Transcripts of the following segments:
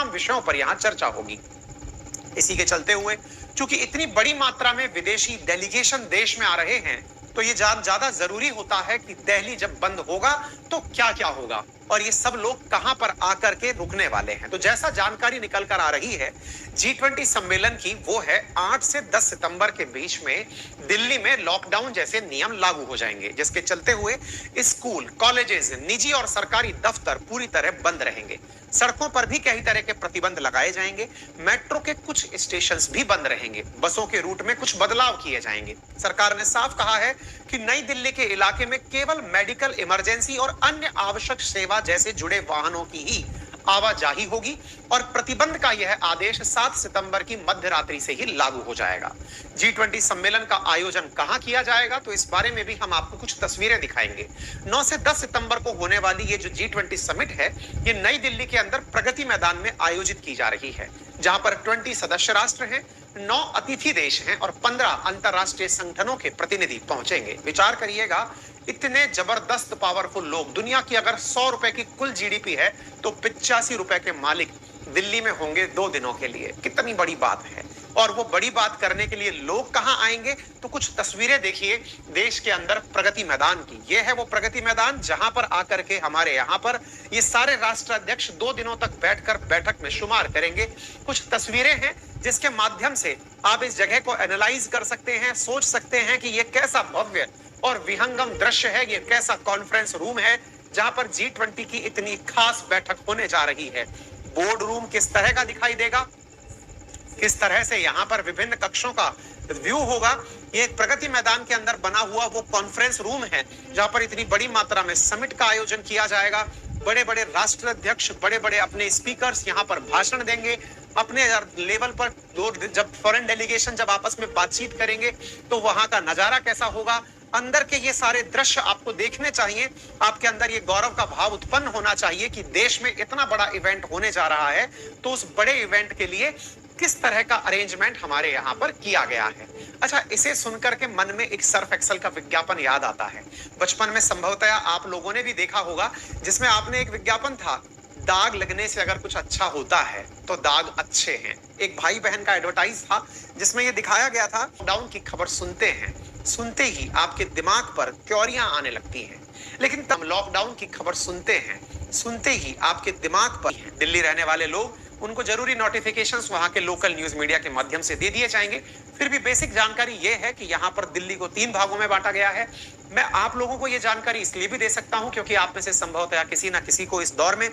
तमाम विषयों पर यहाँ चर्चा होगी। इसी के चलते हुए चूंकि इतनी बड़ी मात्रा में विदेशी डेलीगेशन देश में आ रहे हैं, तो ये ज्यादा जरूरी होता है कि दिल्ली जब बंद होगा तो क्या क्या होगा और ये सब लोग कहां पर आकर के रुकने वाले हैं। तो जैसा जानकारी निकल कर आ रही है, G20 सम्मेलन की, वो है 8 से 10 सितंबर के बीच में दिल्ली में लॉकडाउन जैसे नियम लागू हो जाएंगे, जिसके चलते हुए स्कूल, कॉलेजेस, निजी और सरकारी दफ्तर पूरी तरह बंद रहेंगे। सड़कों पर भी कई तरह के प्रतिबंध लगाए जाएंगे। मेट्रो के कुछ स्टेशन भी बंद रहेंगे। बसों के रूट में कुछ बदलाव किए जाएंगे। सरकार ने साफ कहा है कि नई दिल्ली के इलाके में केवल मेडिकल इमरजेंसी और अन्य आवश्यक सेवा जैसे जुड़े वाहनों की ही आवाजाही होगी और प्रतिबंध का यह आदेश 7 सितंबर की मध्य रात्रि से ही लागू हो जाएगा। G20 सम्मेलन का आयोजन कहां किया जाएगा, तो इस बारे में भी हम आपको कुछ तस्वीरें दिखाएंगे। 9 से 10 सितंबर को होने वाली ये जो G20 समिट है, ये नई दिल्ली के अंदर प्रगति मैदान में आयोजित की जा रही है, जहां पर 20 सदस्य राष्ट्र हैं, 9 अतिथि देश हैं और 15 अंतरराष्ट्रीय संगठनों के प्रतिनिधि पहुंचेंगे। विचार करिएगा, इतने जबरदस्त पावरफुल लोग, दुनिया की अगर 100 रुपए की कुल जीडीपी है तो 85 रुपए के मालिक दिल्ली में होंगे 2 दिनों के लिए। कितनी बड़ी बात है। और वो बड़ी बात करने के लिए लोग कहां आएंगे, तो कुछ तस्वीरें देखिए देश के अंदर प्रगति मैदान की। ये है वो प्रगति मैदान जहां पर आकर के हमारे यहां पर ये सारे राष्ट्राध्यक्ष 2 दिनों तक बैठकर बैठक में शुमार करेंगे। कुछ तस्वीरें हैं जिसके माध्यम से आप इस जगह को एनालाइज कर सकते हैं, सोच सकते हैं कि ये कैसा भव्य और विहंगम दृश्य है, ये कैसा कॉन्फ्रेंस रूम है जहां पर G20 की इतनी खास बैठक होने जा रही है। बोर्ड रूम किस तरह का दिखाई देगा, किस तरह से यहाँ पर विभिन्न कक्षों का व्यू होगा। ये प्रगति मैदान के अंदर बना हुआ वो कॉन्फ्रेंस रूम है जहां पर इतनी बड़ी मात्रा में समिट का आयोजन किया जाएगा। बड़े बड़े राष्ट्राध्यक्ष, बड़े बड़े अपने स्पीकर्स यहाँ पर भाषण देंगे। अपने लेवल पर जब फॉरेन डेलीगेशन जब आपस में बातचीत करेंगे तो वहां का नजारा कैसा होगा। अंदर के ये सारे दृश्य आपको देखने चाहिए। आपके अंदर ये गौरव का भाव उत्पन्न होना चाहिए कि देश में इतना बड़ा इवेंट होने जा रहा है, तो उस बड़े इवेंट के लिए किस तरह का अरेंजमेंट हमारे यहाँ पर किया गया है। अच्छा, इसे सुनकर के मन में एक सर्फ एक्सेल का विज्ञापन याद आता है। बचपन में संभवतः आप लोगों ने भी देखा होगा, जिसमें आपने एक विज्ञापन था, दाग लगने से अगर कुछ अच्छा होता है तो दाग अच्छे हैं। एक भाई बहन का एडवर्टाइज था जिसमें यह दिखाया गया था, लॉकडाउन की खबर सुनते हैं, सुनते ही आपके दिमाग पर क्योरियां आने लगती हैं, लेकिन तब लॉकडाउन की खबर सुनते हैं, सुनते ही आपके दिमाग पर दिल्ली रहने वाले लोग, उनको जरूरी नोटिफिकेशंस वहां के लोकल न्यूज मीडिया के माध्यम से दे दिए जाएंगे। फिर भी बेसिक जानकारी यह है कि यहाँ पर दिल्ली को 3 भागों में बांटा गया है। मैं आप लोगों को यह जानकारी इसलिए भी दे सकता हूं क्योंकि आप में से संभवतः किसी ना किसी को इस दौर में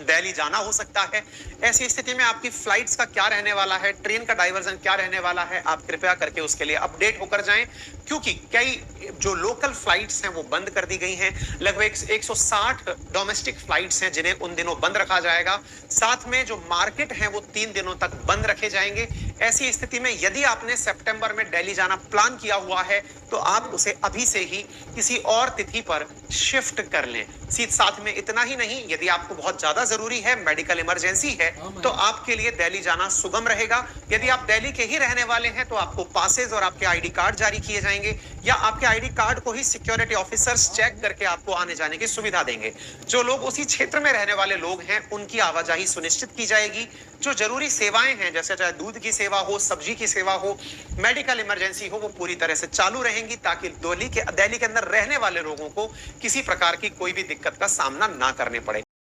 दिल्ली जाना हो सकता है। ऐसी स्थिति में आपकी फ्लाइट्स का क्या रहने वाला है, ट्रेन का डाइवर्जन क्या रहने वाला है, आप कृपया करके उसके लिए अपडेट होकर जाएं, क्योंकि कई जो लोकल फ्लाइट्स हैं वो बंद कर दी गई हैं। लगभग 160 डोमेस्टिक फ्लाइट्स हैं जिन्हें उन दिनों बंद रखा जाएगा। साथ में जो मार्केट हैं वो 3 दिनों तक बंद रखे जाएंगे। ऐसी स्थिति में यदि आपने सितंबर में दिल्ली जाना प्लान किया हुआ है तो आप उसे अभी से ही किसी और तिथि पर शिफ्ट कर लें। साथ में इतना ही नहीं, यदि आपको बहुत ज्यादा जरूरी है, मेडिकल इमरजेंसी है, तो आपके लिए दिल्ली जाना सुगम रहेगा। यदि आप दिल्ली के ही रहने वाले हैं तो आपको पासेस और आपके आईडी कार्ड जारी किए जाएंगे, या आपके आईडी कार्ड को ही सिक्योरिटी ऑफिसर्स चेक करके आपको आने जाने की सुविधा देंगे। जो लोग उसी क्षेत्र में रहने वाले लोग हैं उनकी आवाजाही सुनिश्चित की जाएगी। जो जरूरी सेवाएं हैं, जैसे चाहे दूध की सेवा हो, सब्जी की सेवा हो, मेडिकल इमरजेंसी हो, वो पूरी तरह से चालू रहेंगी ताकि दिल्ली के अंदर रहने वाले लोगों को किसी प्रकार की कोई भी दिक्कत का सामना ना करने पड़े।